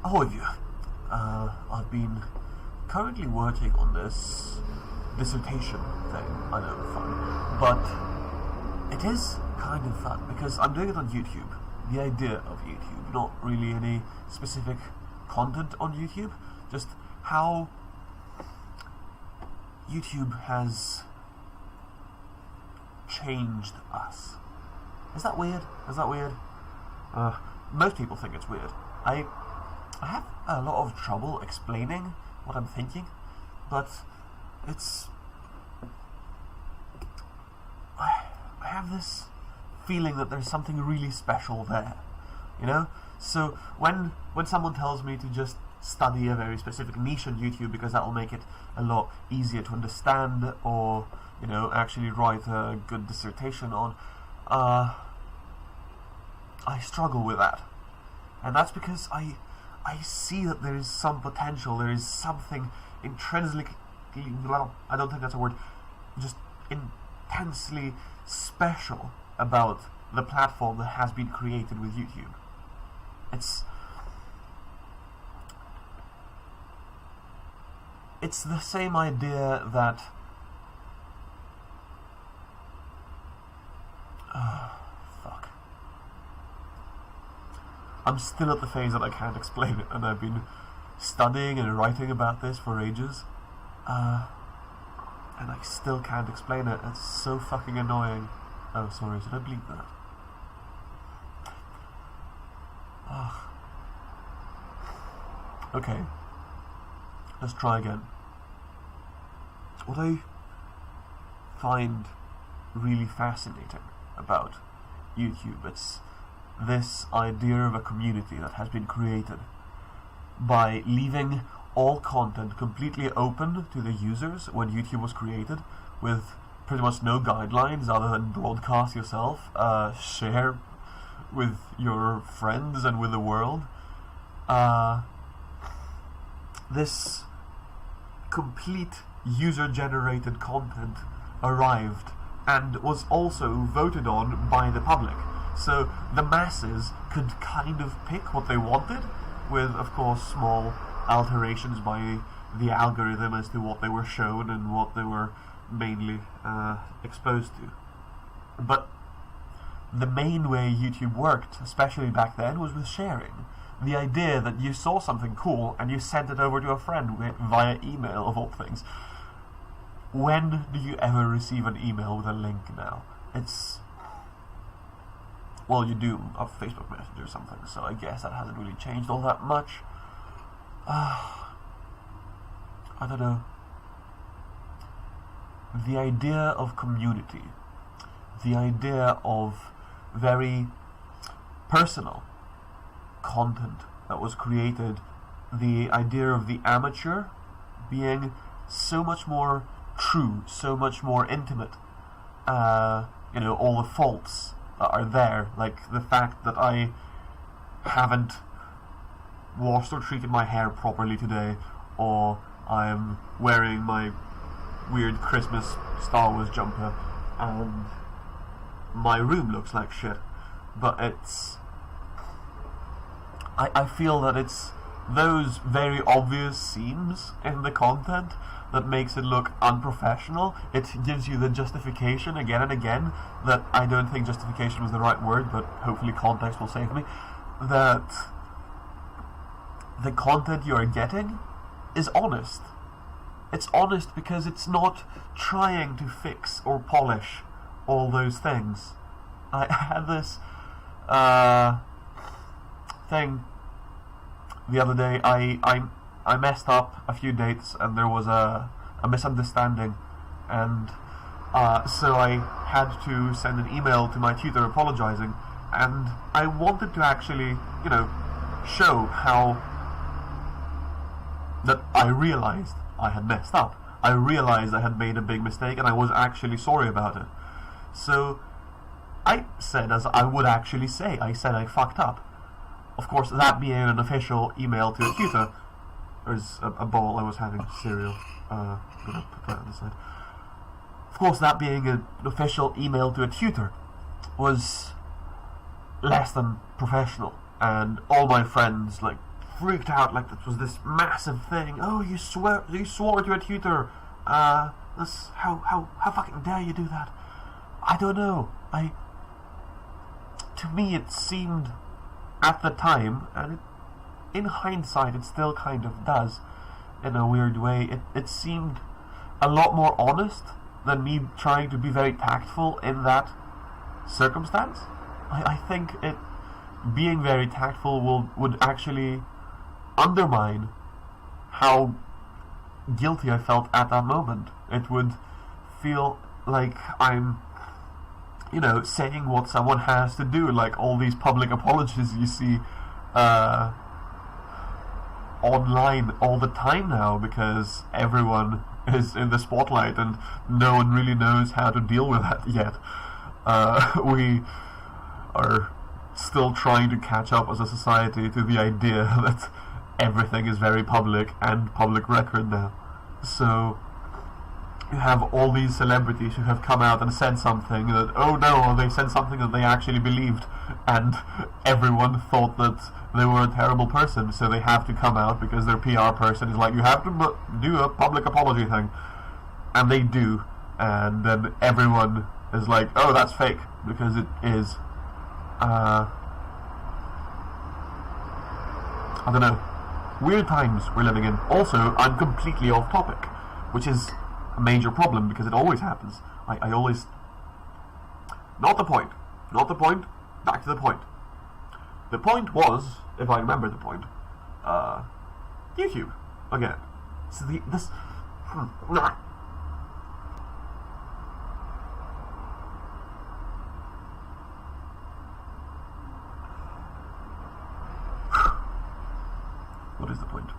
How have you? I've been currently working on this dissertation thing. I know, fun. But it is kind of fun because I'm doing it on YouTube. The idea of YouTube, not really any specific content on YouTube, just how YouTube has changed us. Is that weird? Is that weird? Most people think it's weird. I have a lot of trouble explaining what I'm thinking, but it's... I have this feeling that there's something really special there, you know? So when someone tells me to just study a very specific niche on YouTube because that will make it a lot easier to understand, or, you know, actually write a good dissertation on, I struggle with that. And that's because I see that there is some potential, there is something intrinsically, well, I don't think that's a word, just intensely special about the platform that has been created with YouTube. It's the same idea that fuck. I'm still at the phase that I can't explain it, and I've been studying and writing about this for ages, and I still can't explain it. It's so fucking annoying. Oh, sorry, should I bleep that? Okay, let's try again. What I find really fascinating about YouTube, it's this idea of a community that has been created by leaving all content completely open to the users when YouTube was created, with pretty much no guidelines other than broadcast yourself, share with your friends and with the world. This complete user-generated content arrived and was also voted on by the public. So the masses could kind of pick what they wanted, with, of course, small alterations by the algorithm as to what they were shown and what they were mainly exposed to. But the main way YouTube worked, especially back then, was with sharing. The idea that you saw something cool and you sent it over to a friend via email, of all things. When do you ever receive an email with a link now? It's... well, you do of Facebook Messenger or something, so I guess that hasn't really changed all that much. I don't know. The idea of community, the idea of very personal content that was created, the idea of the amateur being so much more true, so much more intimate. You know, all the faults that are there, like the fact that I haven't washed or treated my hair properly today, or I'm wearing my weird Christmas Star Wars jumper and my room looks like shit. But it's... I feel that it's those very obvious seams in the content that makes it look unprofessional. It gives you the justification again and again, that I don't think justification was the right word, but hopefully context will save me, that the content you are getting is honest. It's honest because it's not trying to fix or polish all those things. I had this thing the other day. I messed up a few dates and there was a misunderstanding, and so I had to send an email to my tutor apologizing, and I wanted to actually, you know, show how that I realized I had messed up. I realized I had made a big mistake and I was actually sorry about it. So I said, as I would actually say, I said I fucked up. Of course, that being an official email to a tutor. There's a bowl, I was having cereal. I'm gonna put that on the side. Of course, that being an official email to a tutor was less than professional, and all my friends like freaked out like this was this massive thing. Oh, you swore to a tutor. How fucking dare you do that? I don't know. To me it seemed at the time, and in hindsight it still kind of does in a weird way, it seemed a lot more honest than me trying to be very tactful in that circumstance. I think it being very tactful would actually undermine how guilty I felt at that moment. It would feel like I'm, saying what someone has to do, like all these public apologies you see online all the time now, because everyone is in the spotlight and no one really knows how to deal with that yet. We are still trying to catch up as a society to the idea that everything is very public and public record now. So you have all these celebrities who have come out and said something that, oh no, they said something that they actually believed, and everyone thought that they were a terrible person, so they have to come out because their PR person is like, you have to do a public apology thing, and they do, and then everyone is like, oh, that's fake, because it is. I don't know. Weird times we're living in. Also, I'm completely off topic, which is a major problem because it always happens. I always... Not the point. Back to the point. The point was, if I remember the point, YouTube. Again. So this... What is the point?